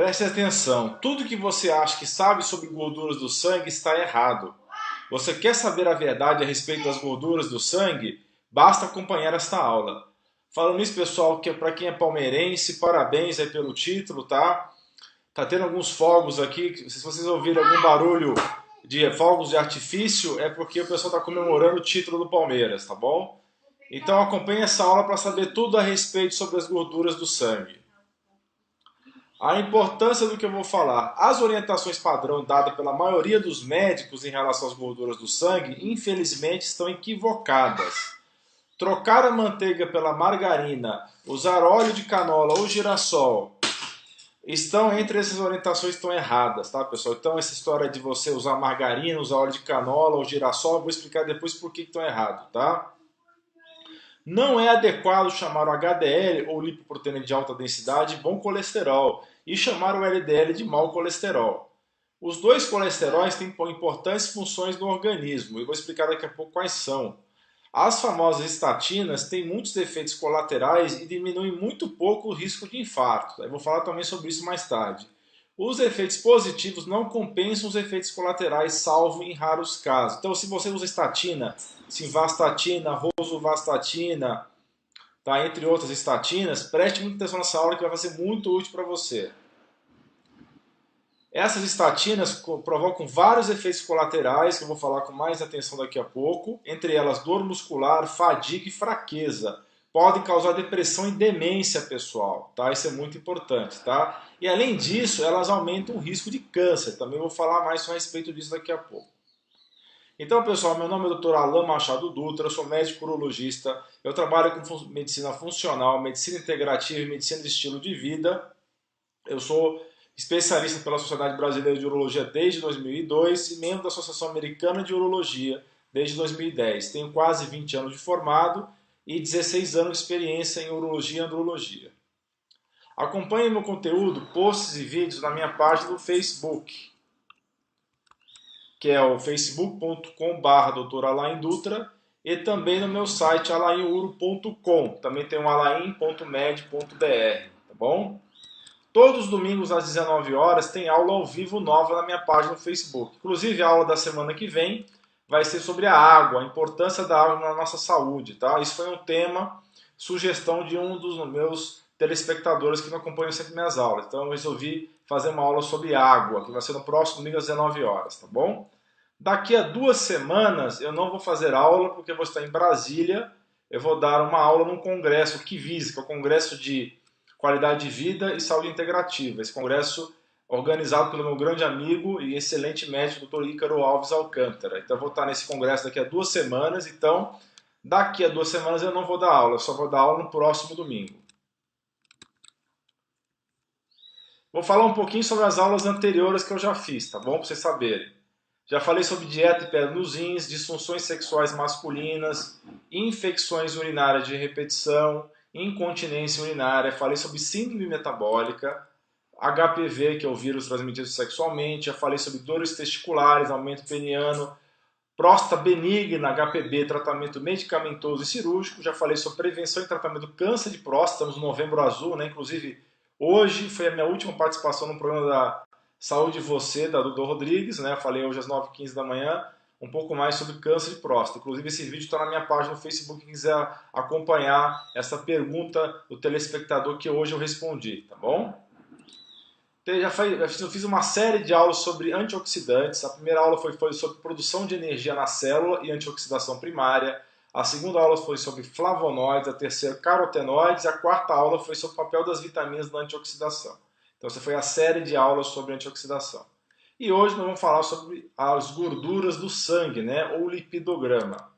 Preste atenção, tudo que você acha que sabe sobre gorduras do sangue está errado. Você quer saber a verdade a respeito das gorduras do sangue? Basta acompanhar esta aula. Falando nisso, pessoal, que para quem é palmeirense, parabéns aí pelo título, tá? Tá tendo alguns fogos aqui, se vocês ouvirem algum barulho de fogos de artifício, é porque o pessoal está comemorando o título do Palmeiras, tá bom? Então acompanhe essa aula para saber tudo a respeito sobre as gorduras do sangue. A importância do que eu vou falar. As orientações padrão dadas pela maioria dos médicos em relação às gorduras do sangue, infelizmente, estão equivocadas. Trocar a manteiga pela margarina, usar óleo de canola ou girassol, estão entre essas orientações que estão erradas, tá, pessoal? Então, essa história de você usar margarina, usar óleo de canola ou girassol, eu vou explicar depois por que estão errados, tá? Não é adequado chamar o HDL ou lipoproteína de alta densidade de bom colesterol e chamar o LDL de mau colesterol. Os dois colesteróis têm importantes funções no organismo e vou explicar daqui a pouco quais são. As famosas estatinas têm muitos efeitos colaterais e diminuem muito pouco o risco de infarto. Eu vou falar também sobre isso mais tarde. Os efeitos positivos não compensam os efeitos colaterais, salvo em raros casos. Então, se você usa estatina, simvastatina, rosuvastatina, tá, entre outras estatinas, preste muita atenção nessa aula que vai ser muito útil para você. Essas estatinas provocam vários efeitos colaterais, que eu vou falar com mais atenção daqui a pouco, entre elas dor muscular, fadiga e fraqueza. Podem causar depressão e demência, pessoal, tá? Isso é muito importante, tá? E além disso, elas aumentam o risco de câncer. Também vou falar mais a respeito disso daqui a pouco. Então, pessoal, meu nome é Dr. Alain Machado Dutra, eu sou médico urologista, eu trabalho com medicina funcional, medicina integrativa e medicina de estilo de vida. Eu sou especialista pela Sociedade Brasileira de Urologia desde 2002 e membro da Associação Americana de Urologia desde 2010. Tenho quase 20 anos de formado e 16 anos de experiência em urologia e andrologia. Acompanhe meu conteúdo, posts e vídeos na minha página do Facebook, que é o facebook.com/Dr. Alain Dutra, e também no meu site alainuro.com. Também tem o alain.med.br, tá bom? Todos os domingos às 19 horas tem aula ao vivo nova na minha página no Facebook. Inclusive a aula da semana que vem vai ser sobre a água, a importância da água na nossa saúde, tá? Isso foi um tema, sugestão de um dos meus telespectadores que me acompanham sempre minhas aulas. Então eu resolvi fazer uma aula sobre água, que vai ser no próximo domingo às 19 horas, tá bom? Daqui a 2 semanas eu não vou fazer aula porque eu vou estar em Brasília. Eu vou dar uma aula num congresso, o KIVIS, que é o Congresso de Qualidade de Vida e Saúde Integrativa. Esse congresso organizado pelo meu grande amigo e excelente médico, Dr. Ícaro Alves Alcântara. Então eu vou estar nesse congresso daqui a 2 semanas. Então, daqui a 2 semanas eu não vou dar aula, eu só vou dar aula no próximo domingo. Vou falar um pouquinho sobre as aulas anteriores que eu já fiz, tá bom? Para vocês saberem. Já falei sobre dieta e pedra nos rins, disfunções sexuais masculinas, infecções urinárias de repetição, incontinência urinária, falei sobre síndrome metabólica, HPV, que é o vírus transmitido sexualmente, já falei sobre dores testiculares, aumento peniano, próstata benigna, HPB, tratamento medicamentoso e cirúrgico, já falei sobre prevenção e tratamento do câncer de próstata, estamos no Novembro Azul, né? Inclusive hoje foi a minha última participação no programa da Saúde e Você, da Dudu Rodrigues, né? Falei hoje às 9h15 da manhã, um pouco mais sobre câncer de próstata. Inclusive esse vídeo está na minha página no Facebook, quem quiser acompanhar essa pergunta do telespectador que hoje eu respondi, tá bom? Eu fiz uma série de aulas sobre antioxidantes. A primeira aula foi sobre produção de energia na célula e antioxidação primária. A segunda aula foi sobre flavonoides, a terceira carotenoides, a quarta aula foi sobre o papel das vitaminas na antioxidação. Então essa foi a série de aulas sobre antioxidação. E hoje nós vamos falar sobre as gorduras do sangue, né, ou lipidograma.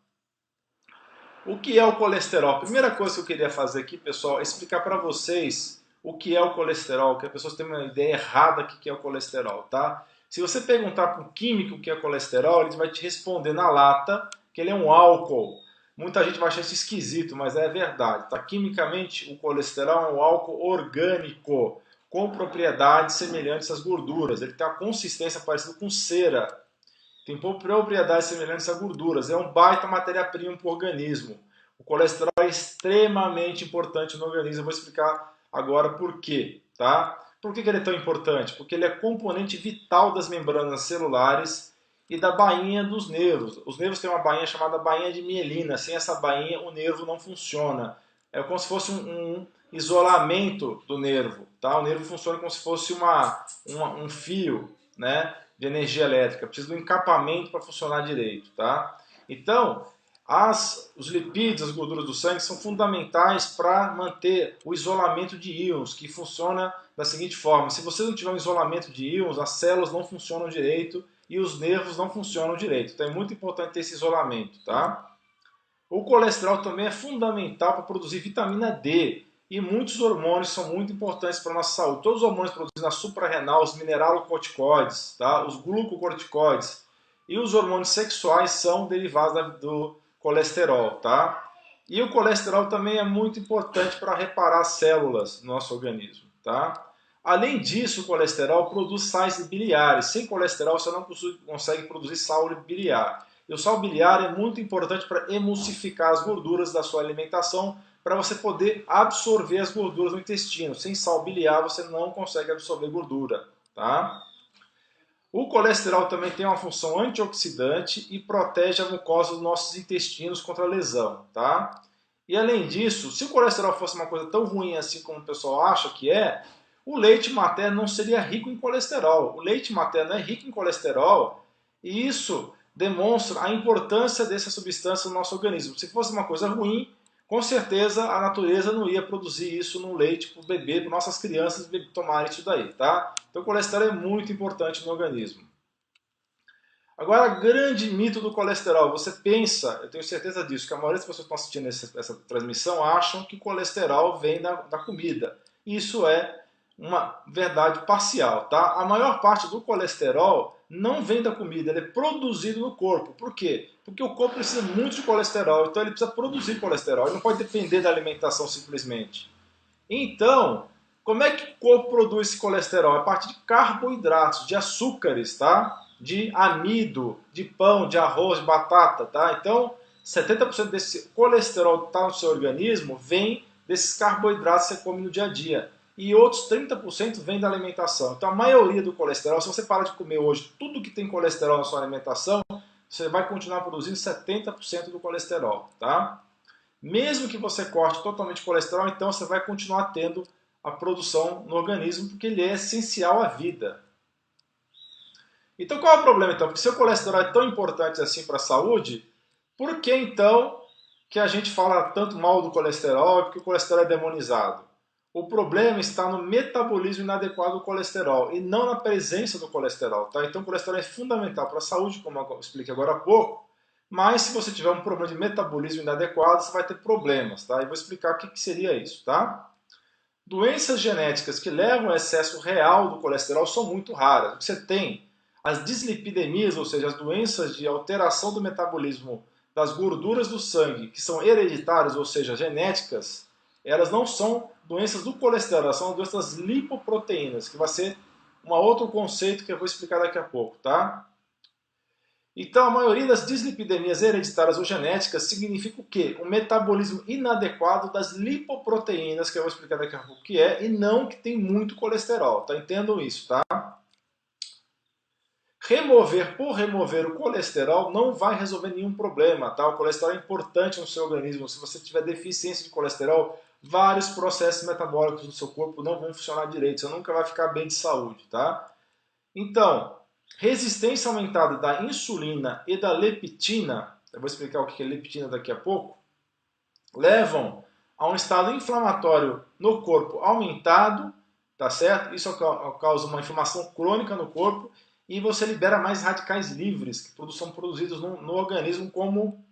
O que é o colesterol? A primeira coisa que eu queria fazer aqui, pessoal, é explicar para vocês o que é o colesterol, que as pessoas têm uma ideia errada do que é o colesterol, tá? Se você perguntar para um químico o que é colesterol, ele vai te responder na lata que ele é um álcool. Muita gente vai achar isso esquisito, mas é verdade, tá? Quimicamente, o colesterol é um álcool orgânico, com propriedades semelhantes às gorduras. Ele tem uma consistência parecida com cera. Tem propriedades semelhantes a gorduras. É um baita matéria-prima para o organismo. O colesterol é extremamente importante no organismo. Eu vou explicar agora por quê, tá? Por que ele é tão importante? Porque ele é componente vital das membranas celulares e da bainha dos nervos. Os nervos têm uma bainha chamada bainha de mielina. Sem essa bainha, o nervo não funciona. É como se fosse um isolamento do nervo. Tá? O nervo funciona como se fosse um fio, né, de energia elétrica. Precisa do encapamento para funcionar direito. Tá? Então, os lipídios, as gorduras do sangue, são fundamentais para manter o isolamento de íons, que funciona da seguinte forma: se você não tiver um isolamento de íons, as células não funcionam direito e os nervos não funcionam direito. Então é muito importante ter esse isolamento. Tá? O colesterol também é fundamental para produzir vitamina D. E muitos hormônios são muito importantes para a nossa saúde. Todos os hormônios produzidos na suprarrenal, os mineralocorticoides, tá? Os glucocorticoides e os hormônios sexuais são derivados do colesterol. Tá? E o colesterol também é muito importante para reparar células no nosso organismo. Tá? Além disso, o colesterol produz sais biliares. Sem colesterol você não consegue produzir sal biliar. E o sal biliar é muito importante para emulsificar as gorduras da sua alimentação, para você poder absorver as gorduras no intestino. Sem sal biliar você não consegue absorver gordura. Tá? O colesterol também tem uma função antioxidante e protege a mucosa dos nossos intestinos contra a lesão. Tá? E além disso, se o colesterol fosse uma coisa tão ruim assim como o pessoal acha que é, o leite materno não seria rico em colesterol. O leite materno é rico em colesterol e isso demonstra a importância dessa substância no nosso organismo. Se fosse uma coisa ruim, com certeza a natureza não ia produzir isso no leite para o bebê, para nossas crianças tomarem isso daí. Tá? Então o colesterol é muito importante no organismo. Agora, grande mito do colesterol. Você pensa, eu tenho certeza disso, que a maioria das pessoas que estão assistindo essa transmissão acham que o colesterol vem da comida. Isso é uma verdade parcial. Tá? A maior parte do colesterol não vem da comida, ele é produzido no corpo. Por quê? Porque o corpo precisa muito de colesterol, então ele precisa produzir colesterol. Ele não pode depender da alimentação simplesmente. Então, como é que o corpo produz esse colesterol? É a partir de carboidratos, de açúcares, tá? De amido, de pão, de arroz, de batata. Tá? Então, 70% desse colesterol que está no seu organismo vem desses carboidratos que você come no dia a dia. E outros 30% vem da alimentação. Então a maioria do colesterol, se você parar de comer hoje tudo que tem colesterol na sua alimentação, você vai continuar produzindo 70% do colesterol. Tá? Mesmo que você corte totalmente o colesterol, então você vai continuar tendo a produção no organismo, porque ele é essencial à vida. Então qual é o problema então? Porque se o colesterol é tão importante assim para a saúde, por que então que a gente fala tanto mal do colesterol, porque o colesterol é demonizado? O problema está no metabolismo inadequado do colesterol e não na presença do colesterol. Tá? Então o colesterol é fundamental para a saúde, como eu expliquei agora há pouco, mas se você tiver um problema de metabolismo inadequado, você vai ter problemas. Tá? E vou explicar o que seria isso. Tá? Doenças genéticas que levam ao excesso real do colesterol são muito raras. Você tem as dislipidemias, ou seja, as doenças de alteração do metabolismo das gorduras do sangue, que são hereditárias, ou seja, genéticas. Elas não são doenças do colesterol, elas são doenças das lipoproteínas, que vai ser um outro conceito que eu vou explicar daqui a pouco, tá? Então, a maioria das dislipidemias hereditárias ou genéticas significa o quê? Um metabolismo inadequado das lipoproteínas, que eu vou explicar daqui a pouco o que é, e não que tem muito colesterol, tá? Entendam isso, tá? Remover o colesterol não vai resolver nenhum problema, tá? O colesterol é importante no seu organismo. Se você tiver deficiência de colesterol, vários processos metabólicos no seu corpo não vão funcionar direito. Você nunca vai ficar bem de saúde, tá? Então, resistência aumentada da insulina e da leptina, eu vou explicar o que é leptina daqui a pouco, levam a um estado inflamatório no corpo aumentado, tá certo? Isso causa uma inflamação crônica no corpo e você libera mais radicais livres que são produzidos no organismo como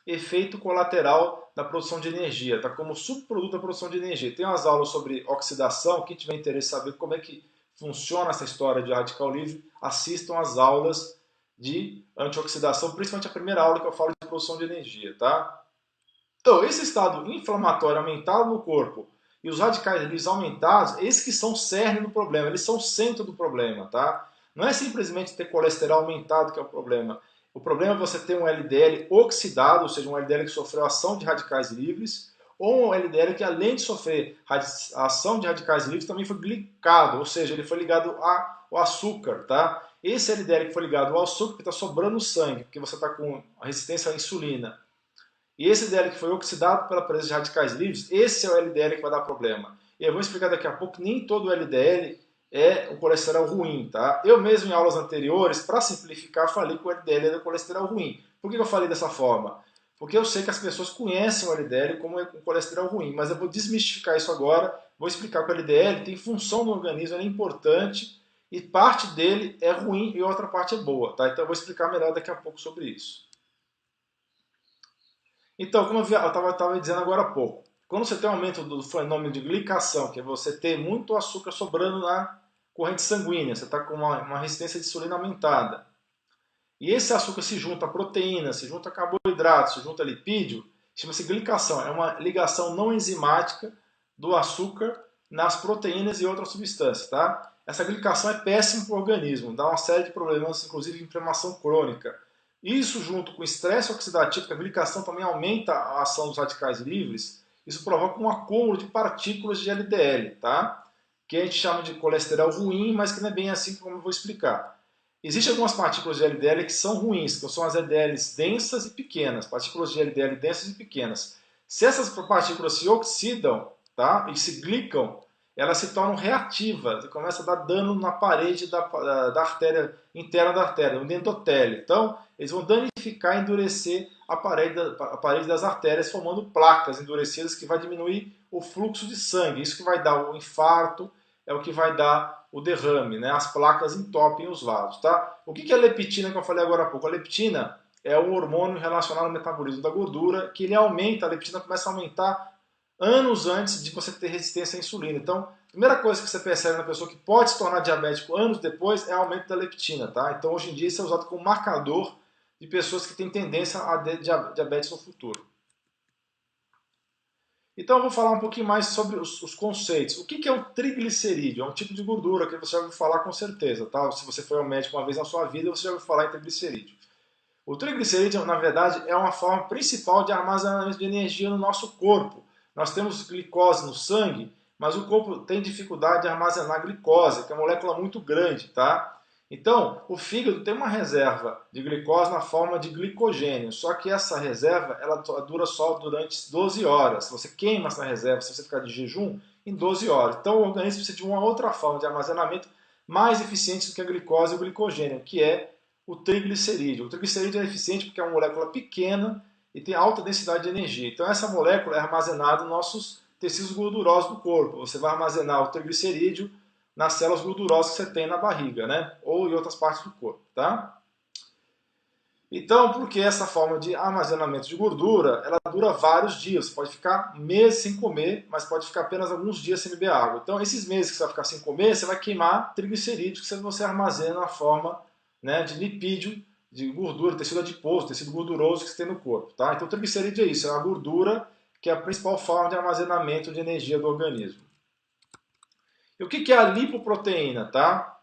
efeito colateral da produção de energia, tá? Como subproduto da produção de energia. Tem umas aulas sobre oxidação, quem tiver interesse em saber como é que funciona essa história de radical livre, assistam às aulas de antioxidação, principalmente a primeira aula que eu falo de produção de energia, tá? Então, esse estado inflamatório aumentado no corpo e os radicais livres aumentados, esses que são o cerne do problema, eles são o centro do problema, tá? Não é simplesmente ter colesterol aumentado que é o problema. O problema é você ter um LDL oxidado, ou seja, um LDL que sofreu ação de radicais livres, ou um LDL que, além de sofrer a ação de radicais livres, também foi glicado, ou seja, ele foi ligado ao açúcar, tá? Esse LDL que foi ligado ao açúcar está sobrando no sangue, porque você está com resistência à insulina. E esse LDL que foi oxidado pela presença de radicais livres, esse é o LDL que vai dar problema. E eu vou explicar daqui a pouco que nem todo LDL é um colesterol ruim, tá? Eu mesmo em aulas anteriores, para simplificar, falei que o LDL era um colesterol ruim. Por que eu falei dessa forma? Porque eu sei que as pessoas conhecem o LDL como um colesterol ruim, mas eu vou desmistificar isso agora, vou explicar que o LDL tem função no organismo, ele é importante, e parte dele é ruim e outra parte é boa, tá? Então eu vou explicar melhor daqui a pouco sobre isso. Então, como eu estava dizendo agora há pouco, quando você tem um aumento do fenômeno de glicação, que é você ter muito açúcar sobrando na corrente sanguínea, você está com uma resistência de insulina aumentada, e esse açúcar se junta a proteína, se junta a carboidrato, se junta a lipídio, chama-se glicação. É uma ligação não enzimática do açúcar nas proteínas e outras substâncias, tá? Essa glicação é péssima para o organismo, dá uma série de problemas, inclusive inflamação crônica. Isso junto com o estresse oxidativo, que a glicação também aumenta a ação dos radicais livres, isso provoca um acúmulo de partículas de LDL, tá? Que a gente chama de colesterol ruim, mas que não é bem assim como eu vou explicar. Existem algumas partículas de LDL que são ruins, que são as LDLs densas e pequenas, partículas de LDL densas e pequenas. Se essas partículas se oxidam, tá, e se glicam, elas se tornam reativas e começam a dar dano na parede da artéria, interna da artéria, no endotélio. Então, eles vão danificar e endurecer a parede das artérias, formando placas endurecidas que vai diminuir o fluxo de sangue. Isso que vai dar o infarto, é o que vai dar o derrame, né? As placas entopem os vasos, tá? O que é a leptina que eu falei agora há pouco? A leptina é um hormônio relacionado ao metabolismo da gordura, que ele aumenta, a leptina começa a aumentar anos antes de você ter resistência à insulina. Então, a primeira coisa que você percebe na pessoa que pode se tornar diabético anos depois é o aumento da leptina, tá? Então, hoje em dia, isso é usado como marcador de pessoas que têm tendência a diabetes no futuro. Então eu vou falar um pouquinho mais sobre os conceitos. O que é um triglicerídeo? É um tipo de gordura que você já ouviu falar com certeza, tá? Se você foi ao médico uma vez na sua vida, você já ouviu falar em triglicerídeo. O triglicerídeo, na verdade, é uma forma principal de armazenamento de energia no nosso corpo. Nós temos glicose no sangue, mas o corpo tem dificuldade de armazenar glicose, que é uma molécula muito grande, tá? Então, o fígado tem uma reserva de glicose na forma de glicogênio, só que essa reserva ela dura só durante 12 horas. Você queima essa reserva, se você ficar de jejum, em 12 horas. Então, o organismo precisa de uma outra forma de armazenamento mais eficiente do que a glicose e o glicogênio, que é o triglicerídeo. O triglicerídeo é eficiente porque é uma molécula pequena e tem alta densidade de energia. Então, essa molécula é armazenada nos nossos tecidos gordurosos do corpo. Você vai armazenar o triglicerídeo nas células gordurosas que você tem na barriga, né? Ou em outras partes do corpo, tá? Então, por que essa forma de armazenamento de gordura, ela dura vários dias. Você pode ficar meses sem comer, mas pode ficar apenas alguns dias sem beber água. Então, esses meses que você vai ficar sem comer, você vai queimar triglicerídeos que você armazena na forma, né, de lipídio, de gordura, tecido adiposo, tecido gorduroso que você tem no corpo, tá? Então, o triglicerídeo é isso, é a gordura que é a principal forma de armazenamento de energia do organismo. E o que é a lipoproteína, tá?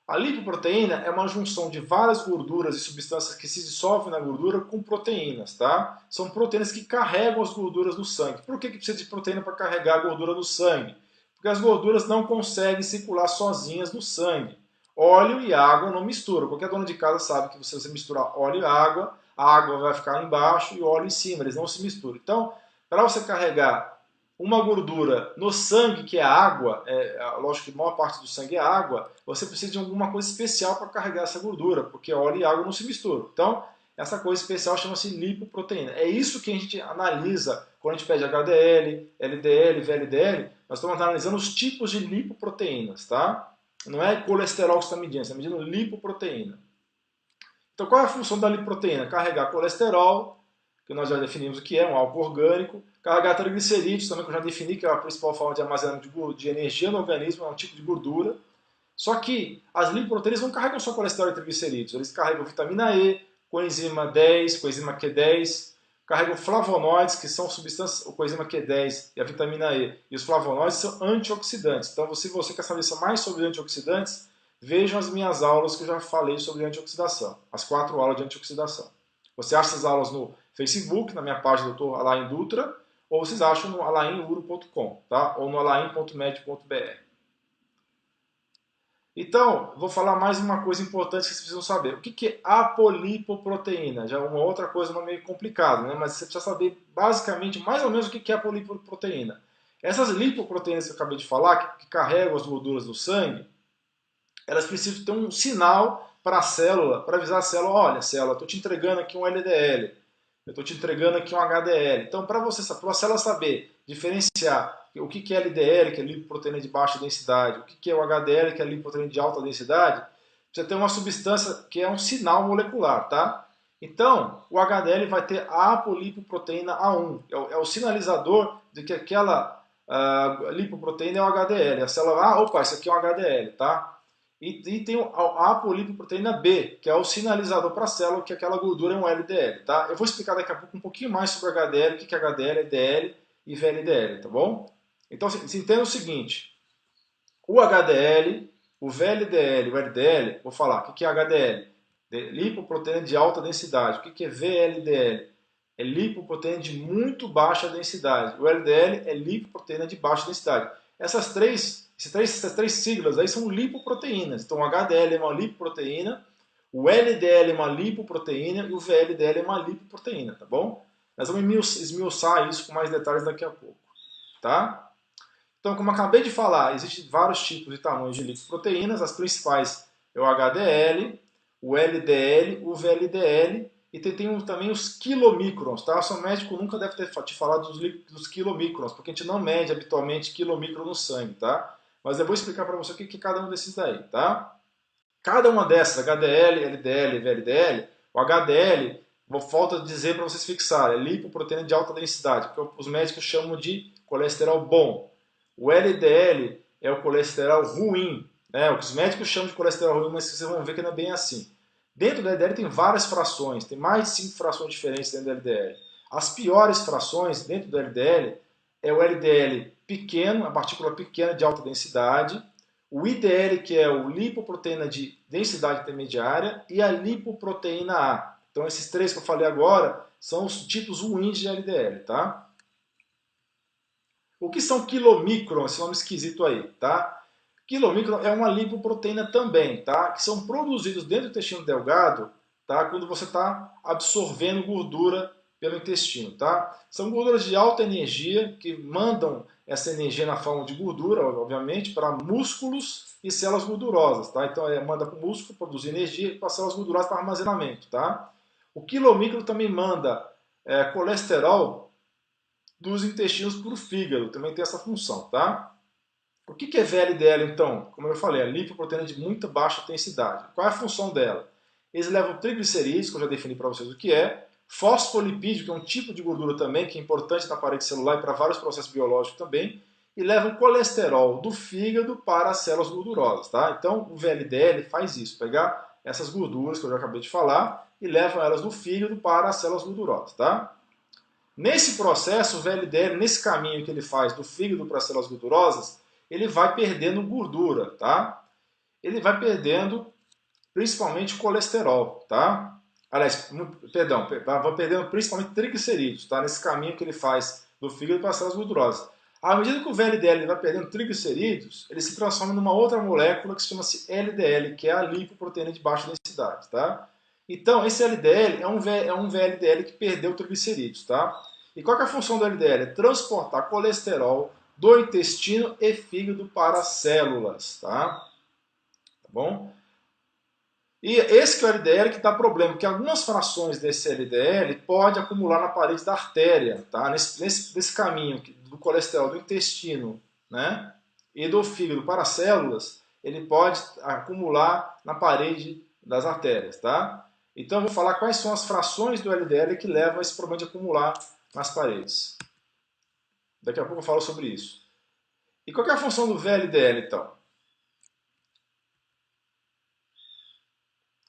A lipoproteína é uma junção de várias gorduras e substâncias que se dissolvem na gordura com proteínas, tá? São proteínas que carregam as gorduras no sangue. Por que precisa de proteína para carregar a gordura no sangue? Porque as gorduras não conseguem circular sozinhas no sangue. Óleo e água não misturam. Qualquer dona de casa sabe que se você misturar óleo e água, a água vai ficar embaixo e o óleo em cima, eles não se misturam. Então, para você carregar uma gordura no sangue, que é água, lógico que a maior parte do sangue é água, você precisa de alguma coisa especial para carregar essa gordura, porque óleo e água não se misturam. Então, essa coisa especial chama-se lipoproteína. É isso que a gente analisa quando a gente pede HDL, LDL, VLDL, nós estamos analisando os tipos de lipoproteínas, tá? Não é colesterol que você está medindo, você está medindo lipoproteína. Então, qual é a função da lipoproteína? Carregar colesterol, que nós já definimos o que é, um álcool orgânico, carregar triglicerídeos, também que eu já defini, que é a principal forma de armazenamento de energia no organismo, é um tipo de gordura. Só que as lipoproteínas não carregam só colesterol e triglicerídeos, eles carregam vitamina E, coenzima 10, coenzima Q10, carregam flavonoides, que são substâncias, o coenzima Q10 e a vitamina E. E os flavonoides são antioxidantes. Então, se você quer saber mais sobre antioxidantes, vejam as minhas aulas que eu já falei sobre antioxidação, as 4 aulas de antioxidação. Você acha essas aulas no Facebook, na minha página Dr. Alain Dutra, ou vocês acham no alainuro.com, tá? Ou no alain.med.br. Então, vou falar mais uma coisa importante que vocês precisam saber. O que é apolipoproteína? Já é uma outra coisa não meio complicada, né? Mas você precisa saber basicamente, mais ou menos, o que é apolipoproteína. Essas lipoproteínas que eu acabei de falar, que carregam as gorduras do sangue, elas precisam ter um sinal para a célula, para avisar a célula, olha, célula, estou te entregando aqui um LDL, eu estou te entregando aqui um HDL. Então, para a célula saber diferenciar o que é LDL, que é lipoproteína de baixa densidade, o que é o HDL, que é lipoproteína de alta densidade, precisa ter uma substância que é um sinal molecular, tá? Então, o HDL vai ter a apolipoproteína A1, é o sinalizador de que aquela lipoproteína é o HDL. A célula, opa, isso aqui é um HDL, tá? E tem a apolipoproteína B, que é o sinalizador para a célula que aquela gordura é um LDL, tá? Eu vou explicar daqui a pouco um pouquinho mais sobre HDL, o que é HDL, LDL e VLDL, tá bom? Então, se entenda o seguinte, o HDL, o VLDL, o LDL, vou falar, o que é HDL? Lipoproteína de alta densidade. O que é VLDL? É lipoproteína de muito baixa densidade. O LDL é lipoproteína de baixa densidade. Essas três siglas aí são lipoproteínas. Então, o HDL é uma lipoproteína, o LDL é uma lipoproteína e o VLDL é uma lipoproteína, tá bom? Nós vamos esmiuçar isso com mais detalhes daqui a pouco, tá? Então, como eu acabei de falar, existem vários tipos e tamanhos de lipoproteínas. As principais é o HDL, o LDL, o VLDL e tem também os quilomicrons, tá? O seu médico nunca deve ter te falado dos quilomicrons, porque a gente não mede habitualmente quilomicron no sangue, tá? Mas eu vou explicar para você o que é cada um desses daí, tá? Cada uma dessas, HDL, LDL e VLDL, o HDL, vou falta dizer para vocês fixarem, é lipoproteína de alta densidade, que os médicos chamam de colesterol bom. O LDL é o colesterol ruim, né? O que os médicos chamam de colesterol ruim, mas vocês vão ver que não é bem assim. Dentro do LDL tem várias frações, tem mais de 5 frações diferentes dentro do LDL. As piores frações dentro do LDL é o LDL pequeno, a partícula pequena de alta densidade, o IDL, que é o lipoproteína de densidade intermediária, e a lipoproteína A. Então esses três que eu falei agora são os tipos ruins de LDL, tá? O que são quilomicrons, esse nome esquisito aí, tá? Quilomicron é uma lipoproteína também, tá? Que são produzidos dentro do intestino delgado, tá? Quando você está absorvendo gordura pelo intestino, tá? São gorduras de alta energia que mandam essa energia na forma de gordura, obviamente, para músculos e células gordurosas, tá? Então manda para o músculo produzir energia e para células gordurosas para armazenamento, tá? O quilomicron também manda colesterol dos intestinos para o fígado, também tem essa função, tá? O que é VLDL, então? Como eu falei, a lipoproteína de muito baixa densidade. Qual é a função dela? Eles levam triglicerídeos, que eu já defini para vocês o que é, fosfolipídio, que é um tipo de gordura também, que é importante na parede celular e para vários processos biológicos também, e levam colesterol do fígado para as células gordurosas, tá? Então, o VLDL faz isso, pegar essas gorduras que eu já acabei de falar e levam elas do fígado para as células gordurosas, tá? Nesse processo, o VLDL, nesse caminho que ele faz do fígado para as células gordurosas, ele vai perdendo gordura, tá? Ele vai perdendo principalmente colesterol, tá? Aliás, perdão, vai perdendo principalmente triglicerídeos, tá? Nesse caminho que ele faz do fígado para as células gordurosas. À medida que o VLDL vai perdendo triglicerídeos, ele se transforma numa outra molécula que se chama-se LDL, que é a lipoproteína de baixa densidade, tá? Então, esse LDL é um VLDL que perdeu triglicerídeos, tá? E qual é a função do LDL? É transportar colesterol do intestino e fígado para as células, tá? Tá bom? E esse que é o LDL que dá problema, porque algumas frações desse LDL pode acumular na parede da artéria, tá? Nesse caminho do colesterol do intestino, né? E do fígado para as células, ele pode acumular na parede das artérias, tá? Então eu vou falar quais são as frações do LDL que levam a esse problema de acumular nas paredes. Daqui a pouco eu falo sobre isso. E qual é a função do VLDL, então?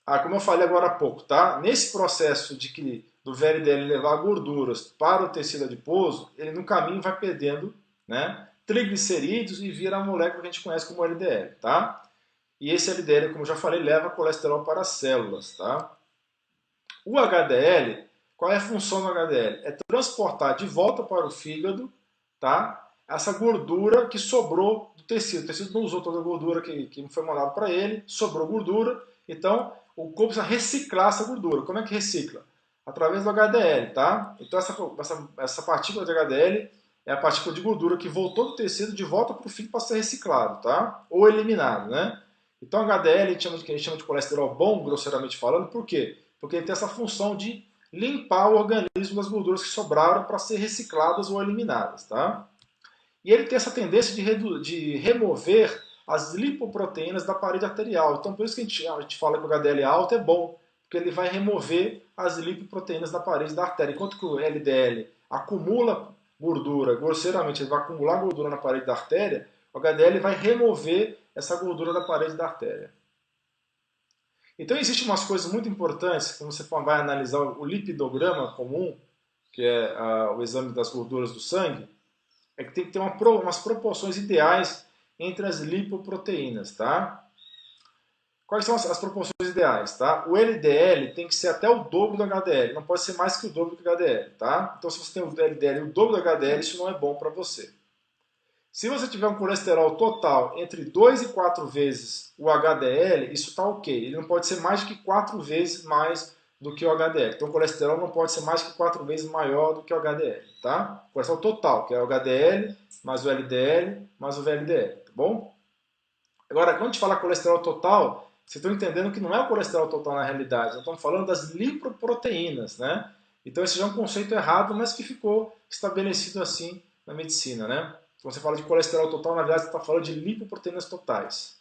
Como eu falei agora há pouco, tá? Nesse processo do VLDL levar gorduras para o tecido adiposo, ele no caminho vai perdendo, né, triglicerídeos e vira a molécula que a gente conhece como LDL, tá? E esse LDL, como eu já falei, leva colesterol para as células, tá? O HDL, qual é a função do HDL? É transportar de volta para o fígado, tá? Essa gordura que sobrou do tecido. O tecido não usou toda a gordura que foi mandado para ele, sobrou gordura, então o corpo precisa reciclar essa gordura. Como é que recicla? Através do HDL, tá? Então essa partícula de HDL é a partícula de gordura que voltou do tecido de volta para o fígado para ser reciclado, tá? Ou eliminado, né? Então HDL a gente chama de colesterol bom, grosseiramente falando, por quê? Porque ele tem essa função de limpar o organismo das gorduras que sobraram para ser recicladas ou eliminadas, tá? E ele tem essa tendência de remover as lipoproteínas da parede arterial. Então, por isso que a gente fala que o HDL alto é bom, porque ele vai remover as lipoproteínas da parede da artéria. Enquanto que o LDL acumula gordura, grosseiramente, ele vai acumular gordura na parede da artéria, o HDL vai remover essa gordura da parede da artéria. Então, existem umas coisas muito importantes, quando você vai analisar o lipidograma comum, que é o exame das gorduras do sangue, é que tem que ter umas proporções ideais entre as lipoproteínas, tá? Quais são as proporções ideais, tá? O LDL tem que ser até o dobro do HDL, não pode ser mais que o dobro do HDL, tá? Então, se você tem o LDL e o dobro do HDL, isso não é bom para você. Se você tiver um colesterol total entre 2 e 4 vezes o HDL, isso está ok. Ele não pode ser mais que 4 vezes mais do que o HDL. Então o colesterol não pode ser mais que 4 vezes maior do que o HDL, tá? O colesterol total, que é o HDL, mais o LDL, mais o VLDL, tá bom? Agora, quando a gente fala colesterol total, vocês estão entendendo que não é o colesterol total na realidade. Nós estamos falando das lipoproteínas, né? Então esse já é um conceito errado, mas que ficou estabelecido assim na medicina, né? Quando você fala de colesterol total, na verdade você está falando de lipoproteínas totais.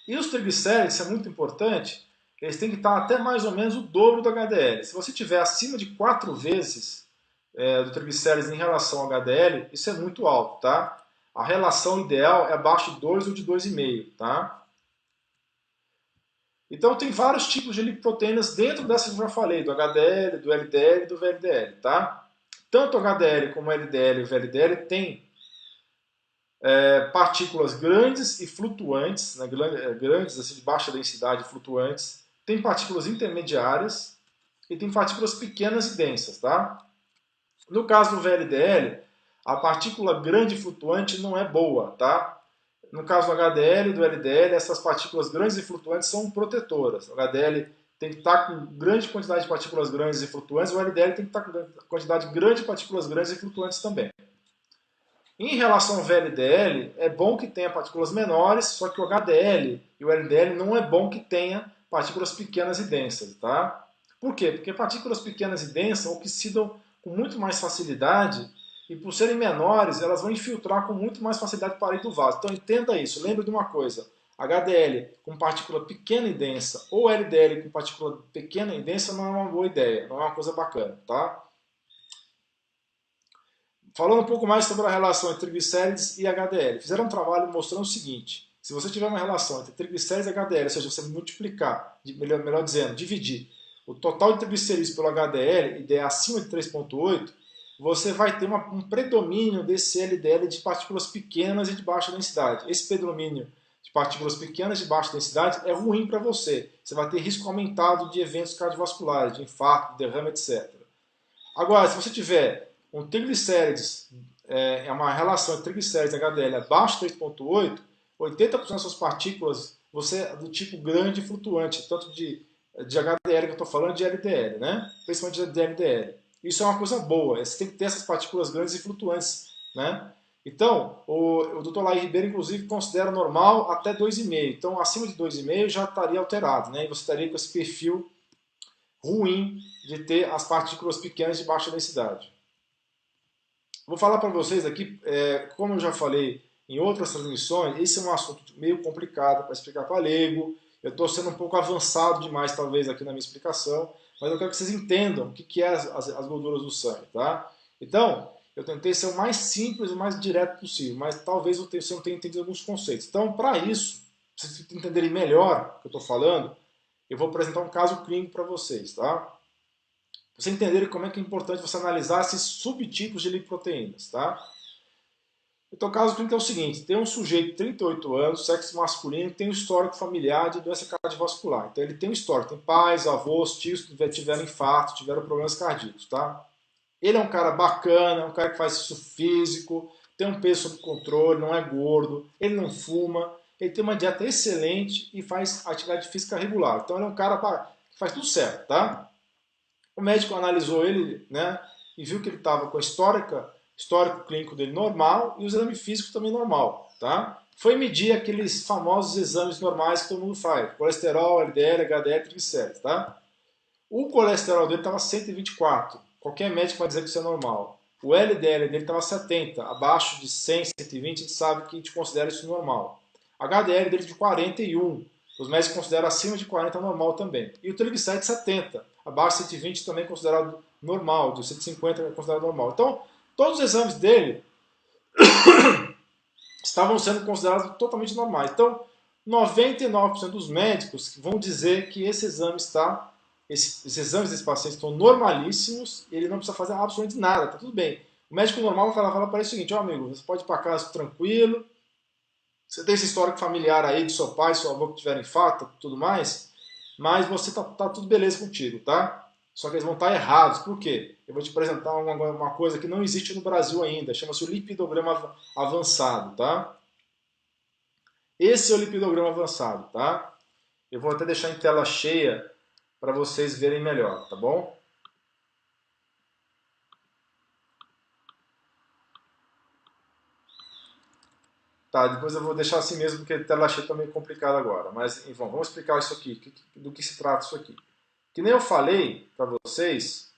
E os triglicéridos, isso é muito importante, eles têm que estar até mais ou menos o dobro do HDL. Se você tiver acima de 4 vezes do triglicérides em relação ao HDL, isso é muito alto, tá? A relação ideal é abaixo de 2 ou de 2,5, tá? Então tem vários tipos de lipoproteínas dentro dessas que eu já falei, do HDL, do LDL e do VLDL, tá? Tanto o HDL como o LDL e o VLDL têm partículas grandes e flutuantes, né, grandes assim, de baixa densidade flutuantes, tem partículas intermediárias e tem partículas pequenas e densas, tá? No caso do VLDL, a partícula grande e flutuante não é boa, tá? No caso do HDL e do LDL, essas partículas grandes e flutuantes são protetoras. O HDL tem que estar com grande quantidade de partículas grandes e flutuantes, o LDL tem que estar com quantidade grande de partículas grandes e flutuantes também. Em relação ao VLDL, é bom que tenha partículas menores, só que o HDL e o LDL não é bom que tenha partículas pequenas e densas, tá? Por quê? Porque partículas pequenas e densas oxidam com muito mais facilidade e por serem menores, elas vão infiltrar com muito mais facilidade para a parede do vaso. Então entenda isso, lembre de uma coisa, HDL com partícula pequena e densa ou LDL com partícula pequena e densa não é uma boa ideia, não é uma coisa bacana, tá? Falando um pouco mais sobre a relação entre triglicérides e HDL, fizeram um trabalho mostrando o seguinte: se você tiver uma relação entre triglicérides e HDL, ou seja, você multiplicar, melhor dizendo, dividir o total de triglicerídeos pelo HDL e der acima de 3,8, você vai ter um predomínio desse LDL de partículas pequenas e de baixa densidade. Esse predomínio de partículas pequenas e de baixa densidade é ruim para você. Você vai ter risco aumentado de eventos cardiovasculares, de infarto, derrame, etc. Agora, se você tiver um triglicérides, uma relação entre triglicérides e HDL abaixo de 3,8, 80% das suas partículas você é do tipo grande e flutuante, tanto de HDL que eu estou falando, de LDL, né? Principalmente de LDL. Isso é uma coisa boa, você tem que ter essas partículas grandes e flutuantes, né? Então, o Dr. Laí Ribeiro, inclusive, considera normal até 2,5. Então, acima de 2,5 já estaria alterado, né? E você estaria com esse perfil ruim de ter as partículas pequenas de baixa densidade. Vou falar para vocês aqui, como eu já falei em outras transmissões, esse é um assunto meio complicado para explicar para leigo. Eu estou sendo um pouco avançado demais, talvez, aqui na minha explicação, mas eu quero que vocês entendam o que é as gorduras do sangue, tá? Então, eu tentei ser o mais simples e o mais direto possível, mas talvez você não tenha entendido alguns conceitos. Então, para isso, para vocês entenderem melhor o que eu estou falando, eu vou apresentar um caso clínico para vocês, tá? Para vocês entenderem como é que é importante você analisar esses subtipos de lipoproteínas, tá? Então o caso clínico é o seguinte, tem um sujeito de 38 anos, sexo masculino, que tem um histórico familiar de doença cardiovascular. Então ele tem um histórico, tem pais, avós, tios que tiveram infarto, tiveram problemas cardíacos, tá? Ele é um cara bacana, um cara que faz isso físico, tem um peso sob controle, não é gordo, ele não fuma, ele tem uma dieta excelente e faz atividade física regular. Então ele é um cara que faz tudo certo, tá? O médico analisou ele, né, e viu que ele estava com a histórico clínico dele normal e o exame físico também normal, tá? Foi medir aqueles famosos exames normais que todo mundo faz, colesterol, LDL, HDL, triglicéridos, tá? O colesterol dele estava 124, qualquer médico vai dizer que isso é normal. O LDL dele estava 70, abaixo de 100, 120, a gente sabe que a gente considera isso normal. HDL dele de 41, os médicos consideram acima de 40 normal também. E o triglicérido 70, abaixo de 120 também é considerado normal, de 150 é considerado normal. Então, todos os exames dele estavam sendo considerados totalmente normais. Então, 99% dos médicos vão dizer que esse exame está, esses exames desse paciente estão normalíssimos, ele não precisa fazer absolutamente nada, está tudo bem. O médico normal vai falar para ele o seguinte: ó, amigo, você pode ir para casa tranquilo, você tem esse histórico familiar aí de seu pai, sua avó que tiveram infarto e tudo mais, mas você tá tudo beleza contigo, tá? Só que eles vão estar errados. Por quê? Eu vou te apresentar uma coisa que não existe no Brasil ainda, chama-se o lipidograma avançado, tá? Esse é o lipidograma avançado, tá? Eu vou até deixar em tela cheia para vocês verem melhor, tá bom? Tá, depois eu vou deixar assim mesmo, porque a tela cheia está meio complicada agora. Mas, enfim, vamos explicar isso aqui, do que se trata isso aqui. Que nem eu falei para vocês,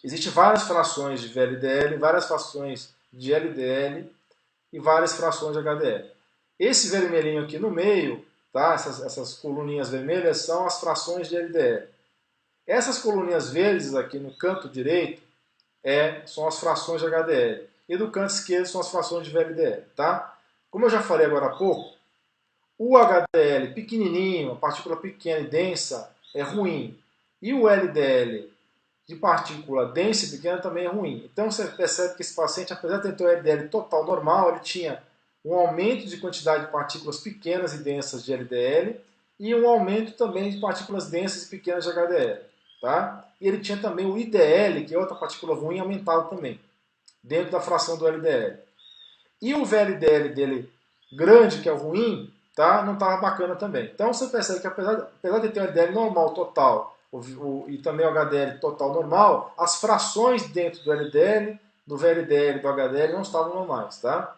existem várias frações de VLDL, várias frações de LDL e várias frações de HDL. Esse vermelhinho aqui no meio, tá? Essas coluninhas vermelhas são as frações de LDL. Essas coluninhas verdes aqui no canto direito são as frações de HDL. E do canto esquerdo são as frações de VLDL, tá? Como eu já falei agora há pouco, o HDL pequenininho, a partícula pequena e densa, é ruim. E o LDL de partícula densa e pequena também é ruim. Então você percebe que esse paciente, apesar de ter o LDL total normal, ele tinha um aumento de quantidade de partículas pequenas e densas de LDL e um aumento também de partículas densas e pequenas de HDL. Tá? E ele tinha também o IDL, que é outra partícula ruim, aumentado também, dentro da fração do LDL. E o VLDL dele grande, que é o ruim, tá? Não estava bacana também. Então você percebe que apesar de ter o LDL normal total e também o HDL total normal, as frações dentro do LDL, do VLDL e do HDL não estavam normais, tá?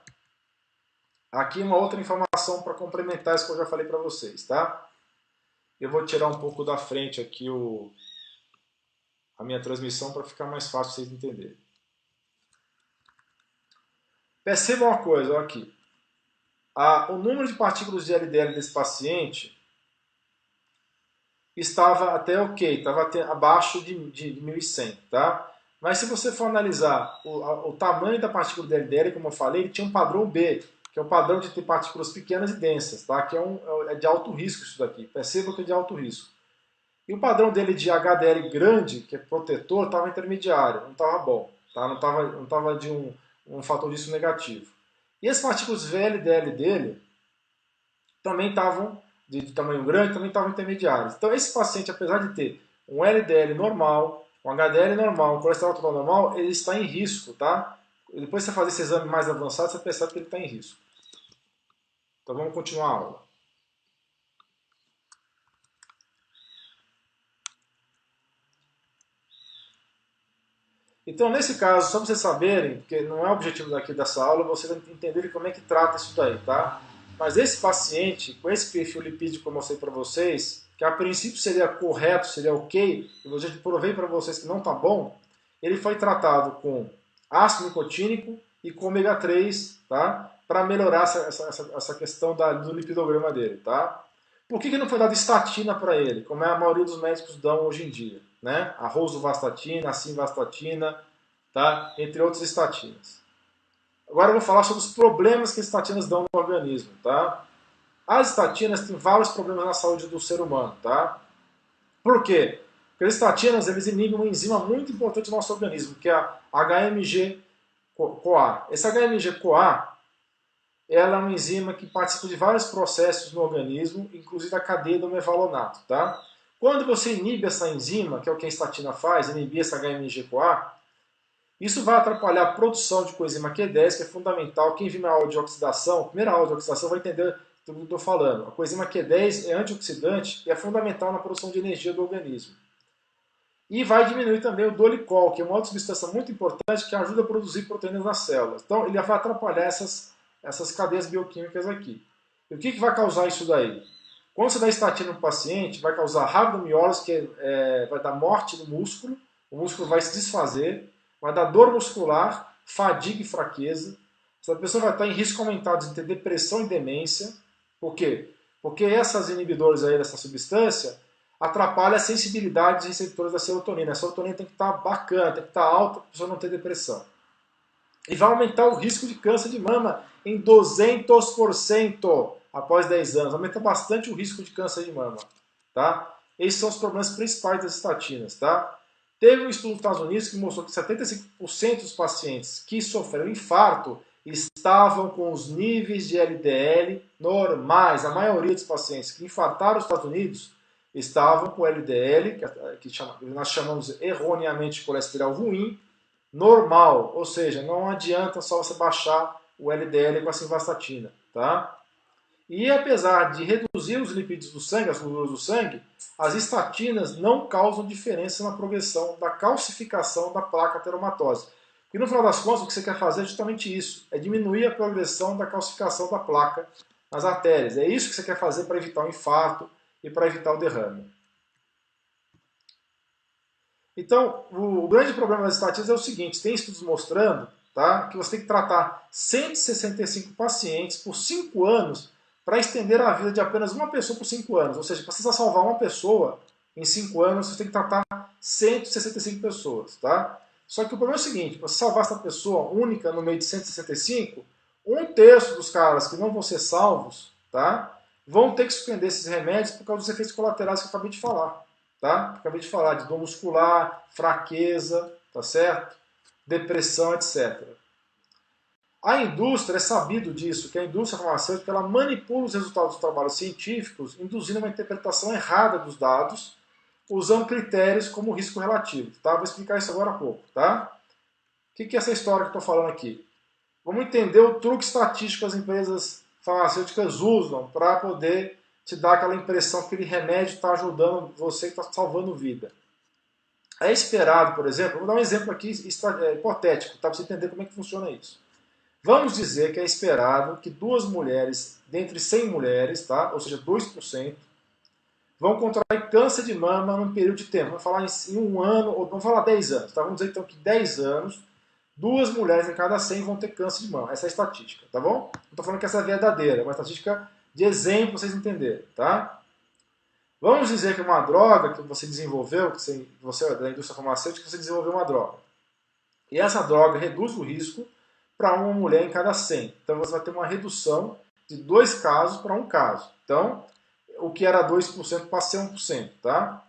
Aqui uma outra informação para complementar isso que eu já falei para vocês, tá? Eu vou tirar um pouco da frente aqui a minha transmissão para ficar mais fácil vocês entenderem. Percebam uma coisa, olha aqui. O número de partículas de LDL desse paciente estava até ok, estava abaixo de 1100, tá? Mas se você for analisar o tamanho da partícula de LDL, como eu falei, ele tinha um padrão B, que é o padrão de ter partículas pequenas e densas, tá? Que é de alto risco isso daqui. Perceba que é de alto risco. E o padrão dele de HDL grande, que é protetor, estava intermediário, não estava bom, tá? Não estava de um fator disso negativo. E as partículas VLDL dele também estavam de tamanho grande, também estavam intermediários. Então esse paciente, apesar de ter um LDL normal, um HDL normal, um colesterol total normal, ele está em risco, tá? Depois de você fazer esse exame mais avançado, você percebe que ele está em risco. Então vamos continuar a aula. Então, nesse caso, só para vocês saberem, porque não é o objetivo daqui dessa aula, vocês entenderem como é que trata isso daí, tá? Mas esse paciente, com esse perfil lipídico que eu mostrei para vocês, que a princípio seria correto, seria ok, e eu já provei para vocês que não está bom, ele foi tratado com ácido nicotínico e com ômega 3, tá? Para melhorar essa questão do lipidograma dele, tá? Por que não foi dado estatina para ele, como a maioria dos médicos dão hoje em dia? Né? A rosuvastatina, a simvastatina, tá? Entre outras estatinas. Agora eu vou falar sobre os problemas que as estatinas dão no organismo, tá? As estatinas têm vários problemas na saúde do ser humano, tá? Por quê? Porque as estatinas eles inibem uma enzima muito importante do nosso organismo, que é a HMG-CoA. Essa HMG-CoA ela é uma enzima que participa de vários processos no organismo, inclusive a cadeia do mevalonato, tá? Quando você inibe essa enzima, que é o que a estatina faz, inibir essa HMG-CoA, Isso vai atrapalhar a produção de coenzima Q10, que é fundamental. Quem viu minha aula de oxidação, a primeira aula de oxidação, vai entender tudo que eu estou falando. A coenzima Q10 é antioxidante e é fundamental na produção de energia do organismo. E vai diminuir também o dolicol, que é uma outra substância muito importante que ajuda a produzir proteínas nas células. Então, ele vai atrapalhar essas cadeias bioquímicas aqui. E o que vai causar isso daí? Quando você dá estatina no paciente, vai causar rabdomiólise, que vai dar morte do músculo, o músculo vai se desfazer, vai dar dor muscular, fadiga e fraqueza. Essa pessoa vai estar em risco aumentado de ter depressão e demência. Por quê? Porque essas inibidores aí dessa substância atrapalham a sensibilidade dos receptores da serotonina. A serotonina tem que estar bacana, tem que estar alta para a pessoa não ter depressão. E vai aumentar o risco de câncer de mama em 200% após 10 anos. Aumenta bastante o risco de câncer de mama. Tá? Esses são os problemas principais das estatinas. Tá? Teve um estudo nos Estados Unidos que mostrou que 75% dos pacientes que sofreram infarto estavam com os níveis de LDL normais. A maioria dos pacientes que infartaram nos Estados Unidos estavam com LDL, que nós chamamos erroneamente de colesterol ruim, normal. Ou seja, não adianta só você baixar o LDL com a simvastatina. Tá? E apesar de reduzir os lipídios do sangue, as gorduras do sangue, as estatinas não causam diferença na progressão da calcificação da placa ateromatose. E no final das contas, o que você quer fazer é justamente isso, é diminuir a progressão da calcificação da placa nas artérias. É isso que você quer fazer para evitar o infarto e para evitar o derrame. Então, o grande problema das estatinas é o seguinte, tem estudos mostrando, tá, que você tem que tratar 165 pacientes por 5 anos para estender a vida de apenas uma pessoa por 5 anos. Ou seja, para você salvar uma pessoa em 5 anos, você tem que tratar 165 pessoas. Tá? Só que o problema é o seguinte, para você salvar essa pessoa única no meio de 165, 1/3 dos caras que não vão ser salvos, tá, vão ter que suspender esses remédios por causa dos efeitos colaterais que eu acabei de falar. Tá? Acabei de falar de dor muscular, fraqueza, tá certo? Depressão, etc. A indústria é sabido disso, que a indústria farmacêutica ela manipula os resultados dos trabalhos científicos, induzindo uma interpretação errada dos dados, usando critérios como risco relativo. Tá? Vou explicar isso agora há pouco. Tá? O que é essa história que eu estou falando aqui? Vamos entender o truque estatístico que as empresas farmacêuticas usam para poder te dar aquela impressão que aquele remédio está ajudando você, que está salvando vida. É esperado, por exemplo, vou dar um exemplo aqui hipotético, tá? Para você entender como é que funciona isso. Vamos dizer que é esperado que 2 mulheres, dentre 100 mulheres, tá? Ou seja, 2%, vão contrair câncer de mama num período de tempo. Vamos falar em 1 ano, ou vamos falar 10 anos. Tá? Vamos dizer então que 10 anos, 2 mulheres em cada 100 vão ter câncer de mama. Essa é a estatística, tá bom? Não estou falando que essa é verdadeira, é uma estatística de exemplo para vocês entenderem, tá? Vamos dizer que uma droga que você desenvolveu, que você é da indústria farmacêutica, você desenvolveu uma droga. E essa droga reduz o risco para uma mulher em cada 100. Então você vai ter uma redução de 2 casos para 1 caso. Então, o que era 2% passa a ser 1%. Tá?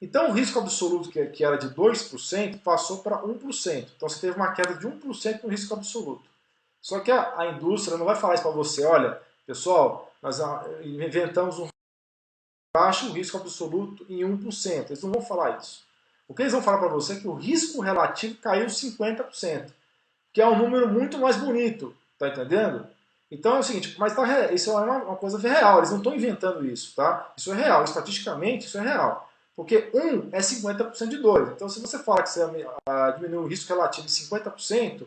Então o risco absoluto que era de 2% passou para 1%. Então você teve uma queda de 1% no risco absoluto. Só que a indústria não vai falar isso para você, olha, pessoal, nós inventamos um baixo risco absoluto em 1%. Eles não vão falar isso. O que eles vão falar para você é que o risco relativo caiu 50%, que é um número muito mais bonito, tá entendendo? Então é o seguinte, mas isso é uma coisa real, eles não estão inventando isso, tá? Isso é real, estatisticamente isso é real. Porque 1 é 50% de 2. Então se você fala que você diminuiu o risco relativo em 50%,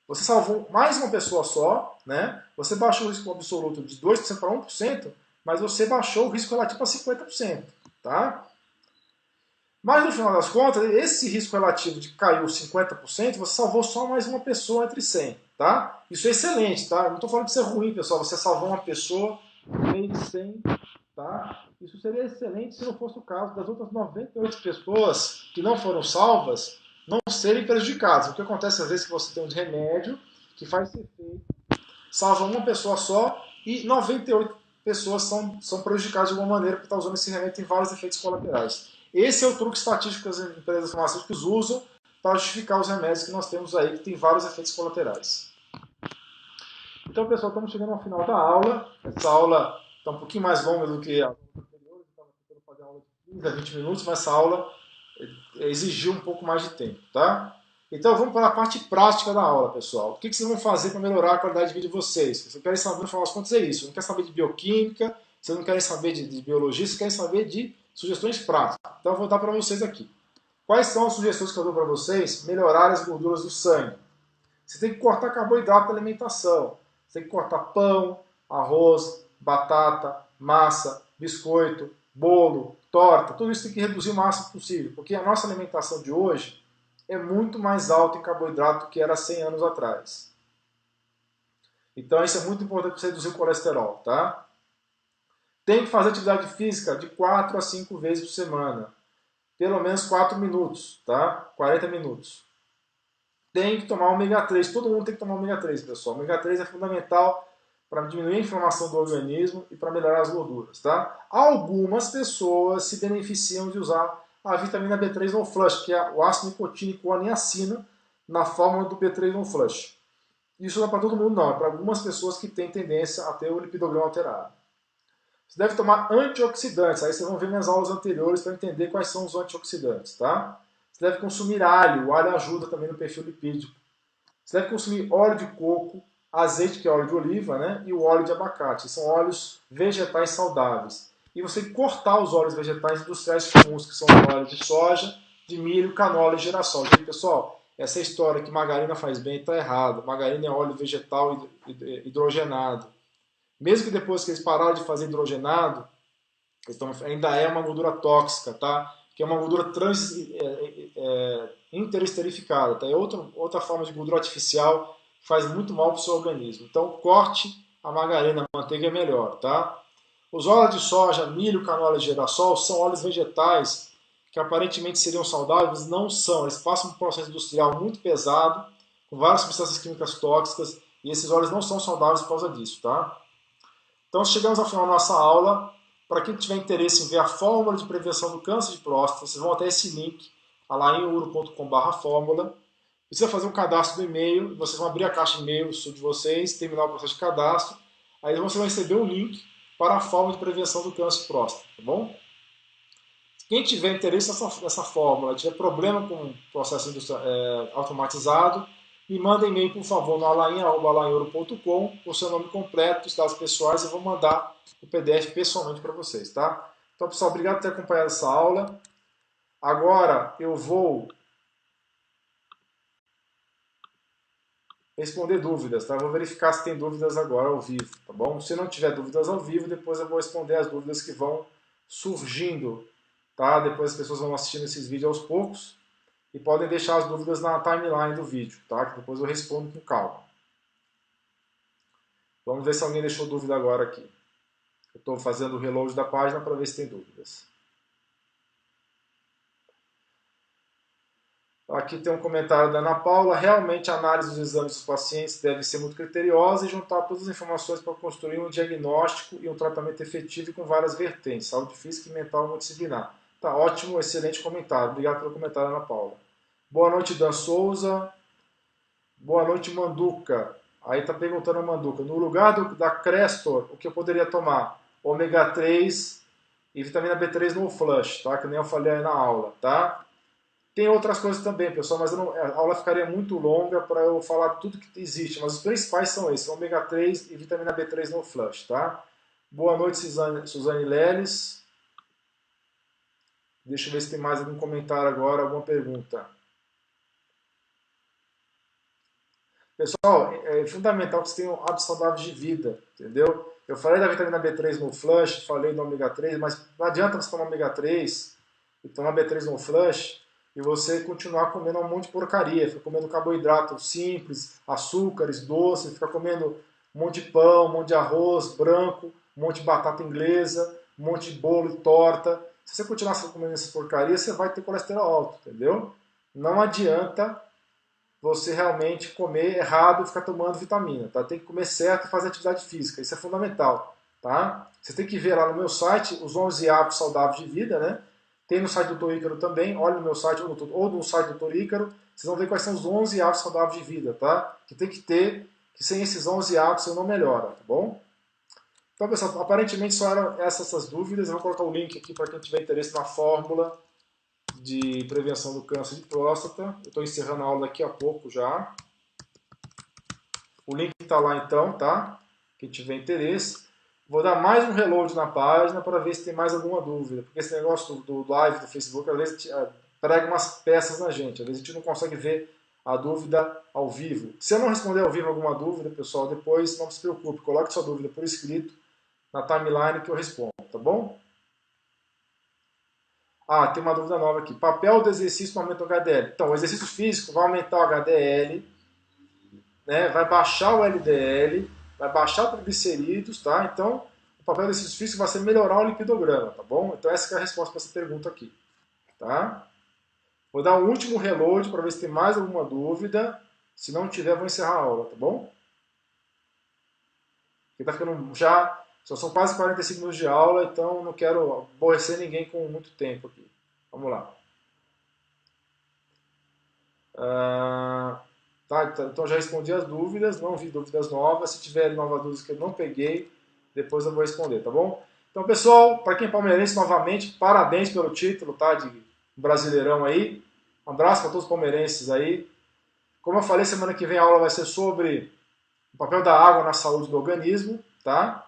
você salvou mais uma pessoa só, né? Você baixou o risco absoluto de 2% para 1%, mas você baixou o risco relativo para 50%. Tá? Mas no final das contas, esse risco relativo de caiu 50%, você salvou só mais uma pessoa entre 100. Tá? Isso é excelente. Tá? Não estou falando que isso é ruim, pessoal. Você salvou uma pessoa no meio de 100. Tá? Isso seria excelente se não fosse o caso das outras 98 pessoas que não foram salvas não serem prejudicadas. O que acontece às vezes é que você tem um remédio que faz esse efeito, salva uma pessoa só e 98 pessoas são prejudicadas de alguma maneira porque está usando esse remédio, tem vários efeitos colaterais. Esse é o truque estatístico que as empresas farmacêuticas usam para justificar os remédios que nós temos aí, que tem vários efeitos colaterais. Então, pessoal, estamos chegando ao final da aula. Essa aula está um pouquinho mais longa do que a aula anterior. Estava tentando fazer a aula de 15 a 20 minutos, mas essa aula exigiu um pouco mais de tempo. Tá? Então vamos para a parte prática da aula, pessoal. O que vocês vão fazer para melhorar a qualidade de vida de vocês? Vocês querem saber, no final das contas, é isso. Vocês não querem saber de bioquímica, vocês não querem saber de biologia, vocês querem saber de sugestões práticas. Então eu vou dar para vocês aqui. Quais são as sugestões que eu dou para vocês? Melhorar as gorduras do sangue. Você tem que cortar carboidrato da alimentação. Você tem que cortar pão, arroz, batata, massa, biscoito, bolo, torta. Tudo isso tem que reduzir o máximo possível, porque a nossa alimentação de hoje é muito mais alta em carboidrato do que era 100 anos atrás. Então isso é muito importante para você reduzir o colesterol, tá? Tem que fazer atividade física de 4 a 5 vezes por semana. Pelo menos 4 minutos, tá? 40 minutos. Tem que tomar ômega 3. Todo mundo tem que tomar ômega 3, pessoal. O ômega 3 é fundamental para diminuir a inflamação do organismo e para melhorar as gorduras, tá? Algumas pessoas se beneficiam de usar a vitamina B3 no flush, que é o ácido nicotínico ou a niacina na fórmula do B3 no flush. Isso não é para todo mundo, não. É para algumas pessoas que têm tendência a ter o lipidograma alterado. Você deve tomar antioxidantes. Aí vocês vão ver minhas aulas anteriores para entender quais são os antioxidantes, tá? Você deve consumir alho. O alho ajuda também no perfil lipídico. Você deve consumir óleo de coco, azeite, que é óleo de oliva, né? E o óleo de abacate. São óleos vegetais saudáveis. E você tem que cortar os óleos vegetais industriais comuns, que são o óleo de soja, de milho, canola e girassol. Gente, pessoal, essa história que margarina faz bem está errada. Margarina é óleo vegetal hidrogenado. Mesmo que depois que eles pararam de fazer hidrogenado, ainda é uma gordura tóxica, tá? Que é uma gordura interesterificada, tá? É outra forma de gordura artificial que faz muito mal para o seu organismo. Então, corte a margarina, a manteiga é melhor, tá? Os óleos de soja, milho, canola e girassol são óleos vegetais que aparentemente seriam saudáveis, não são. Eles passam por um processo industrial muito pesado, com várias substâncias químicas tóxicas, e esses óleos não são saudáveis por causa disso, tá? Então, chegamos ao final da nossa aula. Para quem tiver interesse em ver a fórmula de prevenção do câncer de próstata, vocês vão até esse link, alainuro.com/fórmula. Precisa fazer um cadastro do e-mail, vocês vão abrir a caixa de e-mail de vocês, terminar o processo de cadastro, aí vocês vão receber um link para a fórmula de prevenção do câncer de próstata, tá bom? Quem tiver interesse nessa fórmula, tiver problema com o processo automatizado, me manda e-mail, por favor, no alain@alainoro.com, com o seu nome completo, os dados pessoais, eu vou mandar o PDF pessoalmente para vocês, tá? Então, pessoal, obrigado por ter acompanhado essa aula. Agora eu vou responder dúvidas, tá? Eu vou verificar se tem dúvidas agora ao vivo, tá bom? Se não tiver dúvidas ao vivo, depois eu vou responder as dúvidas que vão surgindo, tá? Depois as pessoas vão assistindo esses vídeos aos poucos. E podem deixar as dúvidas na timeline do vídeo, tá? Que depois eu respondo com calma. Vamos ver se alguém deixou dúvida agora aqui. Eu estou fazendo o reload da página para ver se tem dúvidas. Aqui tem um comentário da Ana Paula. Realmente a análise dos exames dos pacientes deve ser muito criteriosa e juntar todas as informações para construir um diagnóstico e um tratamento efetivo e com várias vertentes, saúde física e mental multidisciplinar. Tá ótimo, excelente comentário. Obrigado pelo comentário, Ana Paula. Boa noite, Dan Souza. Boa noite, Manduca. Aí tá perguntando a Manduca. No lugar da Crestor, o que eu poderia tomar? Ômega 3 e vitamina B3 no flush, tá? Que nem eu falei aí na aula, tá? Tem outras coisas também, pessoal, mas a aula ficaria muito longa para eu falar tudo que existe. Mas os principais são esses, ômega 3 e vitamina B3 no flush, tá? Boa noite, Suzane Leles. Deixa eu ver se tem mais algum comentário agora, alguma pergunta. Pessoal, é fundamental que vocês tenham hábitos saudáveis de vida, entendeu? Eu falei da vitamina B3 no flush, falei do ômega 3, mas não adianta você tomar ômega 3 e tomar B3 no flush e você continuar comendo um monte de porcaria, ficar comendo carboidrato simples, açúcares, doces, ficar comendo um monte de pão, um monte de arroz branco, um monte de batata inglesa, um monte de bolo e torta. Se você continuar comendo essas porcarias, você vai ter colesterol alto, entendeu? Não adianta você realmente comer errado e ficar tomando vitamina, tá? Tem que comer certo e fazer atividade física, isso é fundamental, tá? Você tem que ver lá no meu site os 11 hábitos saudáveis de vida, né? Tem no site do Dr. Ícaro também, olha no meu site ou no site do Dr. Ícaro, vocês vão ver quais são os 11 hábitos saudáveis de vida, tá? Que tem que ter, que sem esses 11 hábitos você não melhora, tá bom? Então, pessoal, aparentemente só eram essas dúvidas, eu vou colocar o link aqui para quem tiver interesse na fórmula de prevenção do câncer de próstata. Eu estou encerrando a aula daqui a pouco já. O link está lá então, tá? Quem tiver interesse. Vou dar mais um reload na página para ver se tem mais alguma dúvida. Porque esse negócio do live do Facebook, às vezes prega umas peças na gente. Às vezes a gente não consegue ver a dúvida ao vivo. Se eu não responder ao vivo alguma dúvida, pessoal, depois não se preocupe. Coloque sua dúvida por escrito na timeline que eu respondo, tá bom? Ah, tem uma dúvida nova aqui. Papel do exercício no aumento do HDL. Então, o exercício físico vai aumentar o HDL, né? Vai baixar o LDL, vai baixar os triglicerídeos, tá? Então, o papel do exercício físico vai ser melhorar o lipidograma, tá bom? Então, essa é a resposta para essa pergunta aqui, tá? Vou dar um último reload para ver se tem mais alguma dúvida. Se não tiver, vou encerrar a aula, tá bom? Porque tá ficando já... Só são quase 45 minutos de aula, então não quero aborrecer ninguém com muito tempo aqui. Vamos lá. Tá, então já respondi as dúvidas, não vi dúvidas novas. Se tiver novas dúvidas que eu não peguei, depois eu vou responder, tá bom? Então, pessoal, para quem é palmeirense, novamente, parabéns pelo título, tá? De Brasileirão aí. Um abraço para todos os palmeirenses aí. Como eu falei, semana que vem a aula vai ser sobre o papel da água na saúde do organismo, tá?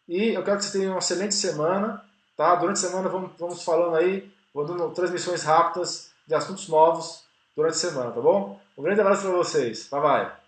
E eu quero que vocês tenham uma excelente semana, tá? Durante a semana vamos falando aí, vou dando transmissões rápidas de assuntos novos durante a semana, tá bom? Um grande abraço para vocês. Bye, bye.